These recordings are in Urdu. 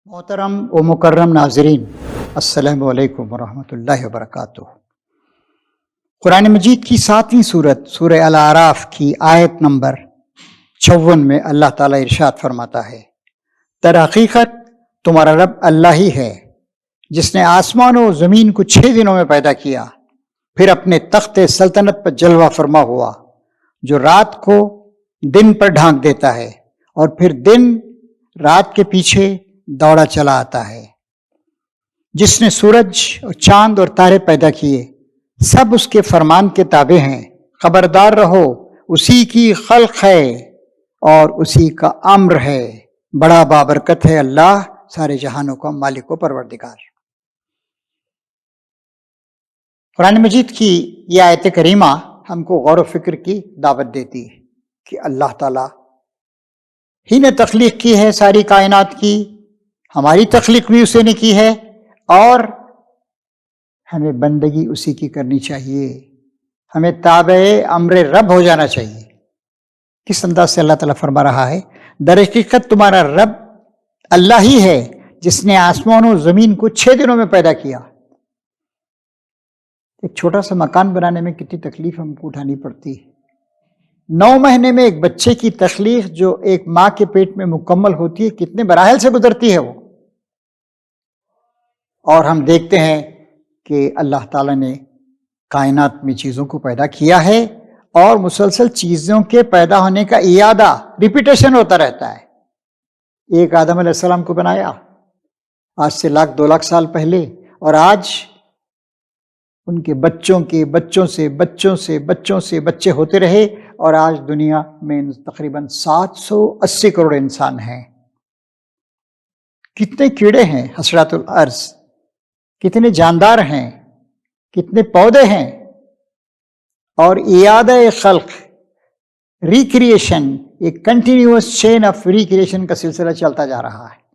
محترم و مکرم ناظرین، السلام علیکم ورحمۃ اللہ وبرکاتہ۔ قرآن مجید کی 7ویں سورت سورہ الاعراف کی آیت نمبر 54 میں اللہ تعالیٰ ارشاد فرماتا ہے، در حقیقت تمہارا رب اللہ ہی ہے جس نے آسمان و زمین کو 6 دنوں میں پیدا کیا، پھر اپنے تخت سلطنت پر جلوہ فرما ہوا، جو رات کو دن پر ڈھانک دیتا ہے اور پھر دن رات کے پیچھے دوڑا چلا آتا ہے، جس نے سورج اور چاند اور تارے پیدا کیے، سب اس کے فرمان کے تابع ہیں، خبردار رہو اسی کی خلق ہے اور اسی کا امر ہے، بڑا بابرکت ہے اللہ، سارے جہانوں کا مالک و پروردگار۔ قرآن مجید کی یہ آیت کریمہ ہم کو غور و فکر کی دعوت دیتی ہے کہ اللہ تعالیٰ ہی نے تخلیق کی ہے ساری کائنات کی، ہماری تخلیق بھی اسی نے کی ہے، اور ہمیں بندگی اسی کی کرنی چاہیے، ہمیں تابع امر رب ہو جانا چاہیے۔ کس انداز سے اللہ تعالیٰ فرما رہا ہے، در حقیقت تمہارا رب اللہ ہی ہے جس نے آسمان و زمین کو 6 دنوں میں پیدا کیا۔ ایک چھوٹا سا مکان بنانے میں کتنی تکلیف ہم کو اٹھانی پڑتی ہے، 9 مہینے میں ایک بچے کی تخلیق جو ایک ماں کے پیٹ میں مکمل ہوتی ہے، کتنے مراحل سے گزرتی ہے وہ، اور ہم دیکھتے ہیں کہ اللہ تعالیٰ نے کائنات میں چیزوں کو پیدا کیا ہے اور مسلسل چیزوں کے پیدا ہونے کا اعادہ ریپیٹیشن ہوتا رہتا ہے۔ ایک آدم علیہ السلام کو بنایا آج سے 1,00,000-2,00,000 سال پہلے، اور آج ان کے بچوں کے بچوں سے بچوں سے بچوں سے بچے ہوتے رہے، اور آج دنیا میں تقریباً 780 کروڑ انسان ہیں۔ کتنے کیڑے ہیں حشرات الارض، کتنے جاندار ہیں، کتنے پودے ہیں، اور اعادہ خلق، ریکریشن، ایک کنٹینیوس چین آف ریکریشن کا سلسلہ چلتا جا رہا ہے۔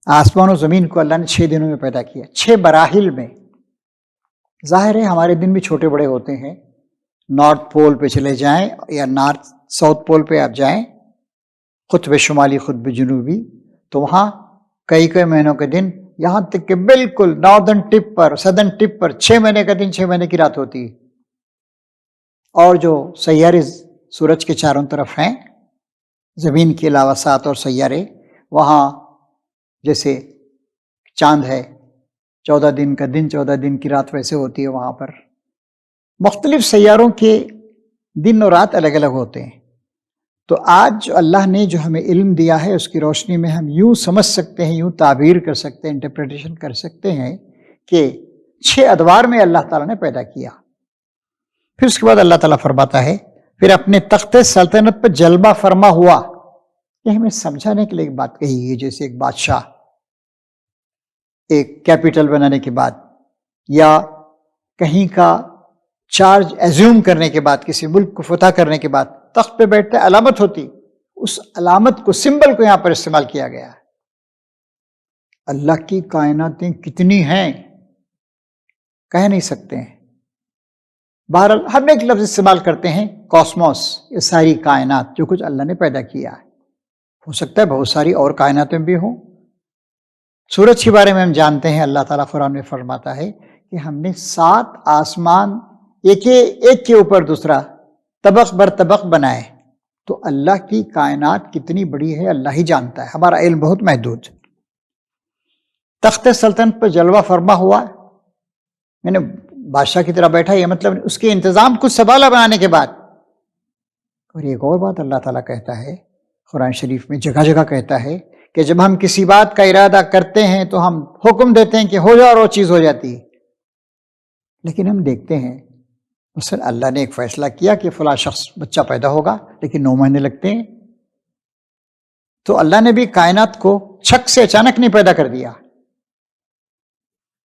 آسمان و زمین کو اللہ نے 6 دنوں میں پیدا کیا، 6 مراحل میں۔ ظاہر ہے ہمارے دن بھی چھوٹے بڑے ہوتے ہیں، نارتھ پول پہ چلے جائیں یا ساؤتھ پول پہ آپ جائیں، قطب شمالی قطب جنوبی، تو وہاں کئی مہینوں کے دن، یہاں تک کہ بالکل ناردرن ٹپ پر، سدرن ٹپ پر 6 مہینے کا دن 6 مہینے کی رات ہوتی ہے۔ اور جو سیارے سورج کے چاروں طرف ہیں، زمین کے علاوہ 7 اور سیارے، وہاں جیسے چاند ہے، 14 دن کا دن 14 دن کی رات ویسے ہوتی ہے وہاں پر۔ مختلف سیاروں کے دن اور رات الگ الگ ہوتے ہیں۔ تو آج جو اللہ نے جو ہمیں علم دیا ہے، اس کی روشنی میں ہم یوں سمجھ سکتے ہیں، یوں تعبیر کر سکتے ہیں، انٹرپریٹیشن کر سکتے ہیں کہ 6 ادوار میں اللہ تعالیٰ نے پیدا کیا۔ پھر اس کے بعد اللہ تعالیٰ فرماتا ہے، پھر اپنے تخت سلطنت پر جلوہ فرما ہوا۔ یہ ہمیں سمجھانے کے لیے ایک بات کہی ہے، جیسے ایک بادشاہ ایک کیپٹل بنانے کے بعد یا کہیں کا چارج ایزیوم کرنے کے بعد، کسی ملک کو فتح کرنے کے بعد تخت پہ بیٹھتے علامت ہوتی، اس علامت کو، سمبل کو یہاں پر استعمال کیا گیا ہے۔ اللہ کی کائناتیں کتنی ہیں کہہ نہیں سکتے ہیں، بہرحال ہم ایک لفظ استعمال کرتے ہیں، کاسموس، یہ ساری کائنات جو کچھ اللہ نے پیدا کیا ہے۔ ہو سکتا ہے بہت ساری اور کائناتیں بھی ہوں۔ سورج کے بارے میں ہم جانتے ہیں، اللہ تعالیٰ قرآن میں فرماتا ہے کہ ہم نے 7 آسمان ایک کے اوپر دوسرا طبق بر طبق بنائے۔ تو اللہ کی کائنات کتنی بڑی ہے اللہ ہی جانتا ہے، ہمارا علم بہت محدود۔ تخت سلطنت پر جلوہ فرما ہوا، میں نے بادشاہ کی طرح بیٹھا، یہ مطلب اس کے انتظام کو سنبھالا بنانے کے بعد۔ اور ایک اور بات اللہ تعالیٰ کہتا ہے قرآن شریف میں، جگہ جگہ کہتا ہے کہ جب ہم کسی بات کا ارادہ کرتے ہیں تو ہم حکم دیتے ہیں کہ ہو جائے، اور وہ چیز ہو جاتی ہے۔ لیکن ہم دیکھتے ہیں مثلا اللہ نے ایک فیصلہ کیا کہ فلاں شخص بچہ پیدا ہوگا، لیکن 9 مہینے لگتے ہیں، تو اللہ نے بھی کائنات کو چھک سے اچانک نہیں پیدا کر دیا۔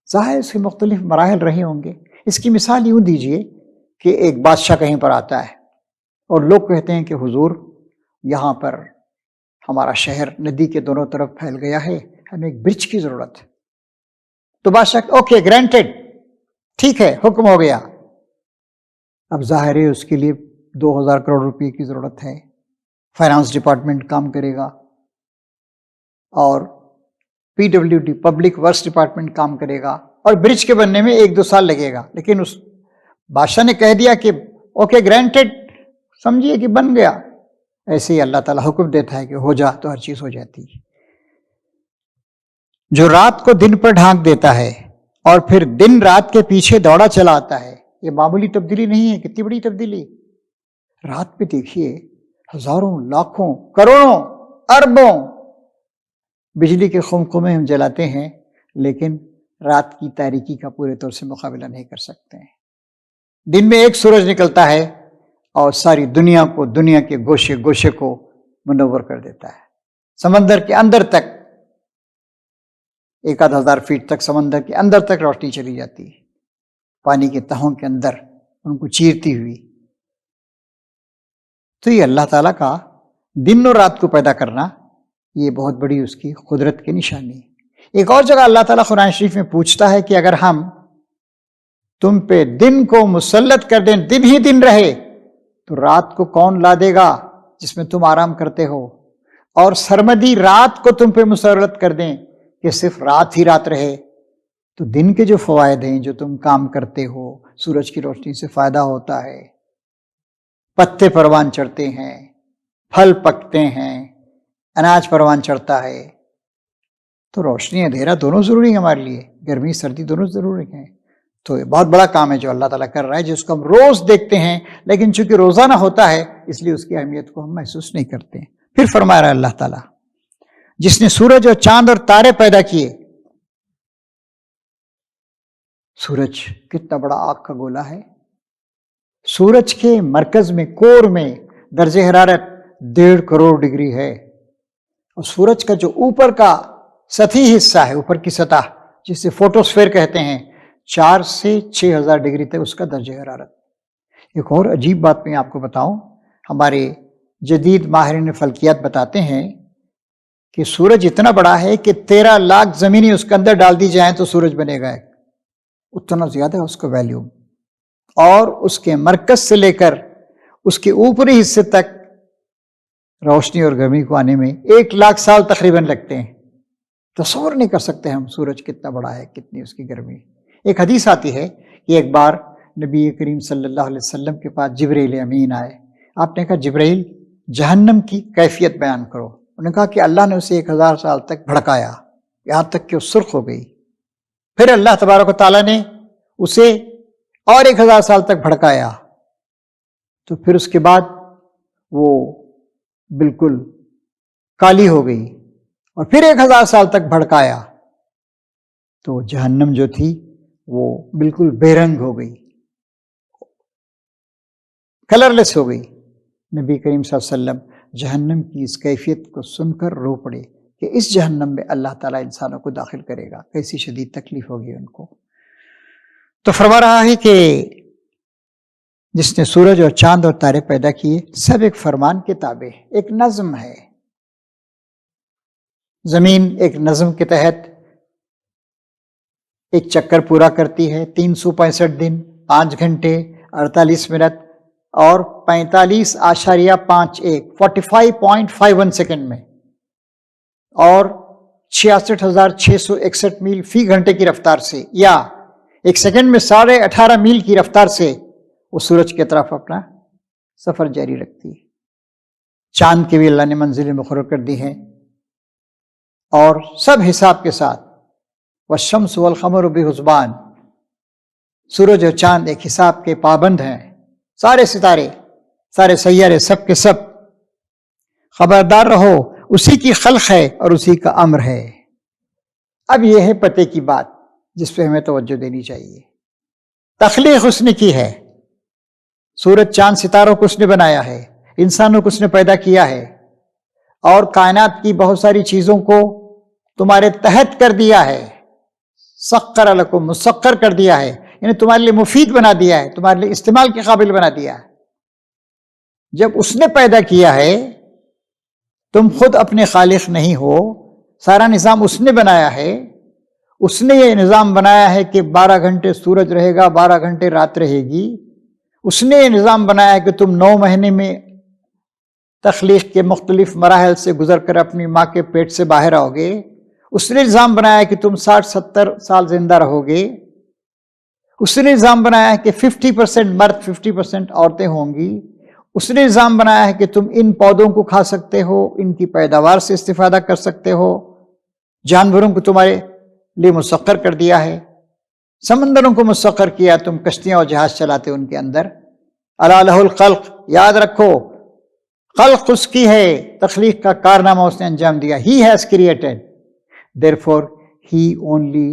ظاہر اس کے مختلف مراحل رہے ہوں گے۔ اس کی مثال یوں دیجئے کہ ایک بادشاہ کہیں پر آتا ہے اور لوگ کہتے ہیں کہ حضور یہاں پر ہمارا شہر ندی کے دونوں طرف پھیل گیا ہے، ہمیں ایک برج کی ضرورت ہے۔ تو بادشاہ اوکے گرانٹیڈ، ٹھیک ہے، حکم ہو گیا۔ اب ظاہر ہے اس کے لیے 2,000 کروڑ روپے کی ضرورت ہے، فائنانس ڈپارٹمنٹ کام کرے گا، اور PWD پبلک ورکس ڈپارٹمنٹ کام کرے گا اور برج کے بننے میں 1-2 سال لگے گا، لیکن اس بادشاہ نے کہہ دیا کہ اوکے گرانٹیڈ، سمجھیے کہ بن گیا۔ ایسے ہی اللہ تعالیٰ حکم دیتا ہے کہ ہو جا تو ہر چیز ہو جاتی ہے۔ جو رات کو دن پر ڈھانک دیتا ہے اور پھر دن رات کے پیچھے دوڑا چلا آتا ہے، یہ معمولی تبدیلی نہیں ہے، کتنی بڑی تبدیلی۔ رات میں دیکھیے ہزاروں، لاکھوں، کروڑوں، اربوں بجلی کے خمخمے ہم جلاتے ہیں، لیکن رات کی تاریکی کا پورے طور سے مقابلہ نہیں کر سکتے ہیں۔ دن میں ایک سورج نکلتا ہے اور ساری دنیا کو، دنیا کے گوشے گوشے کو منور کر دیتا ہے۔ سمندر کے اندر تک 1,000 فیٹ تک، سمندر کے اندر تک روشنی چلی جاتی ہے، پانی کے تہوں کے اندر ان کو چیرتی ہوئی۔ تو یہ اللہ تعالیٰ کا دن اور رات کو پیدا کرنا، یہ بہت بڑی اس کی قدرت کی نشانی ہے۔ ایک اور جگہ اللہ تعالیٰ قرآن شریف میں پوچھتا ہے کہ اگر ہم تم پہ دن کو مسلط کر دیں، دن ہی دن رہے، تو رات کو کون لا دے گا جس میں تم آرام کرتے ہو؟ اور سرمدی رات کو تم پہ مسلط کر دیں کہ صرف رات ہی رات رہے، تو دن کے جو فوائد ہیں، جو تم کام کرتے ہو، سورج کی روشنی سے فائدہ ہوتا ہے، پتے پروان چڑھتے ہیں، پھل پکتے ہیں، اناج پروان چڑھتا ہے، تو روشنی اندھیرا دونوں ضروری ہیں ہمارے لیے، گرمی سردی دونوں ضروری ہیں۔ تو یہ بہت بڑا کام ہے جو اللہ تعالیٰ کر رہا ہے، جس کو ہم روز دیکھتے ہیں، لیکن چونکہ روزانہ ہوتا ہے اس لیے اس کی اہمیت کو ہم محسوس نہیں کرتے ہیں۔ پھر فرما رہا ہے اللہ تعالیٰ، جس نے سورج اور چاند اور تارے پیدا کیے۔ سورج کتنا بڑا آگ کا گولا ہے، سورج کے مرکز میں، کور میں درجہ حرارت 1.5 کروڑ ڈگری ہے، اور سورج کا جو اوپر کا سطحی حصہ ہے، اوپر کی سطح جسے فوٹوسفیر کہتے ہیں، 4 سے 6,000 ڈگری تک اس کا درجہ حرارت۔ ایک اور عجیب بات میں آپ کو بتاؤں، ہمارے جدید ماہرین فلکیات بتاتے ہیں کہ سورج اتنا بڑا ہے کہ 13 لاکھ زمینیں اس کے اندر ڈال دی جائیں تو سورج بنے گا، اتنا زیادہ ہے اس کا ویلیوم، اور اس کے مرکز سے لے کر اس کے اوپری حصے تک روشنی اور گرمی کو آنے میں 1 لاکھ سال تقریباً لگتے ہیں۔ تصور نہیں کر سکتے ہم سورج کتنا بڑا ہے، کتنی اس کی گرمی۔ ایک حدیث آتی ہے کہ ایک بار نبی کریم صلی اللہ علیہ وسلم کے پاس جبرائیل امین آئے۔ آپ نے کہا جبرائیل جہنم کی کیفیت بیان کرو۔ انہوں نے کہا کہ اللہ نے اسے 1000 سال تک بھڑکایا، یہاں تک کہ وہ سرخ ہو گئی۔ پھر اللہ تبارک و تعالیٰ نے اسے اور 1000 سال تک بھڑکایا، تو پھر اس کے بعد وہ بالکل کالی ہو گئی، اور پھر 1000 سال تک بھڑکایا تو جہنم جو تھی وہ بالکل بے رنگ ہو گئی، کلرلیس ہو گئی۔ نبی کریم صلی اللہ علیہ وسلم جہنم کی اس کیفیت کو سن کر رو پڑے کہ اس جہنم میں اللہ تعالیٰ انسانوں کو داخل کرے گا، کیسی شدید تکلیف ہوگی ان کو۔ تو فرما رہا ہے کہ جس نے سورج اور چاند اور تارے پیدا کیے، سب ایک فرمان کے تابع ہے، ایک نظم ہے۔ زمین ایک نظم کے تحت ایک چکر پورا کرتی ہے، 365 دن، 5 گھنٹے، 48 منٹ اور 45.51 45.51 سیکنڈ میں، اور 66,661 میل فی گھنٹے کی رفتار سے، یا ایک سیکنڈ میں 18.5 میل کی رفتار سے وہ سورج کی طرف اپنا سفر جاری رکھتی ہے۔ چاند کی بھی اللہ نے منزلیں مقرر کر دی ہیں، اور سب حساب کے ساتھ۔ والشمس والقمر بحسبان، سورج اور چاند ایک حساب کے پابند ہیں، سارے ستارے، سارے سیارے، سب کے سب۔ خبردار رہو، اسی کی خلق ہے اور اسی کا امر ہے۔ اب یہ ہے پتے کی بات جس پہ ہمیں توجہ دینی چاہیے۔ تخلیق اس نے کی ہے، سورج چاند ستاروں کو اس نے بنایا ہے، انسانوں کو اس نے پیدا کیا ہے، اور کائنات کی بہت ساری چیزوں کو تمہارے تحت کر دیا ہے، سخر لکم، مسخر کر دیا ہے، یعنی تمہارے لیے مفید بنا دیا ہے، تمہارے لیے استعمال کے قابل بنا دیا ہے۔ جب اس نے پیدا کیا ہے، تم خود اپنے خالق نہیں ہو، سارا نظام اس نے بنایا ہے۔ اس نے یہ نظام بنایا ہے کہ 12 گھنٹے سورج رہے گا، 12 گھنٹے رات رہے گی۔ اس نے یہ نظام بنایا ہے کہ تم 9 مہینے میں تخلیق کے مختلف مراحل سے گزر کر اپنی ماں کے پیٹ سے باہر آؤ گے، اس نے نظام بنایا کہ تم 60-70 سال زندہ رہو گے، اس نے نظام بنایا ہے کہ 50% مرد 50% عورتیں ہوں گی، اس نے نظام بنایا ہے کہ تم ان پودوں کو کھا سکتے ہو، ان کی پیداوار سے استفادہ کر سکتے ہو، جانوروں کو تمہارے لیے مسخر کر دیا ہے، سمندروں کو مسخر کیا، تم کشتیاں اور جہاز چلاتے ان کے اندر۔ الا لہ الخلق، یاد رکھو خلق اس کی ہے، تخلیق کا کارنامہ اس نے انجام دیا۔ He has created, therefore he only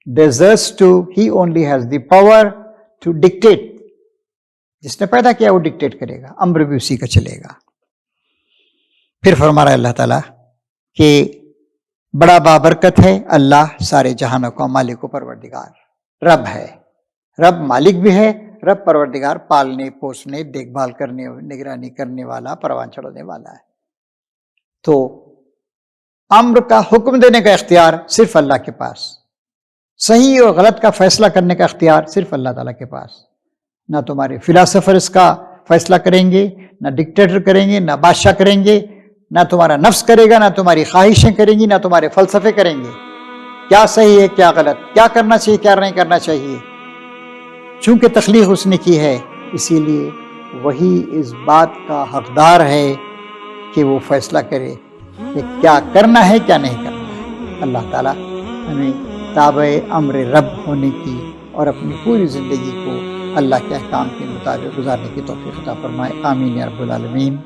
deserves to, he only has the power to dictate. جس نے پیدا کیا وہ ڈکٹیٹ کرے گا، امر بھی اسی کا چلے گا۔ پھر فرما رہا ہے اللہ تعالیٰ کہ بڑا بابرکت ہے اللہ، سارے جہانوں کا مالک و پروردگار، رب ہے، رب مالک بھی ہے، رب پروردگار پالنے پوسنے دیکھ بھال کرنے نگرانی کرنے والا پروان چڑھانے والا ہے۔ تو امر کا حکم دینے کا اختیار صرف اللہ کے پاس، صحیح اور غلط کا فیصلہ کرنے کا اختیار صرف اللہ تعالیٰ کے پاس۔ نہ تمہارے فلاسفر اس کا فیصلہ کریں گے، نہ ڈکٹیٹر کریں گے، نہ بادشاہ کریں گے، نہ تمہارا نفس کرے گا، نہ تمہاری خواہشیں کریں گی، نہ تمہارے فلسفے کریں گے کیا صحیح ہے کیا غلط، کیا کرنا چاہیے کیا نہیں کرنا چاہیے۔ چونکہ تخلیق اس نے کی ہے، اسی لیے وہی اس بات کا حقدار ہے کہ وہ فیصلہ کرے کہ کیا کرنا ہے کیا نہیں کرنا ہے۔ اللہ تعالیٰ ہمیں تابع امر رب ہونے کی اور اپنی پوری زندگی کو اللہ کے احکام کے مطابق گزارنے کی توفیق عطا فرمائے، آمین یا رب العالمین۔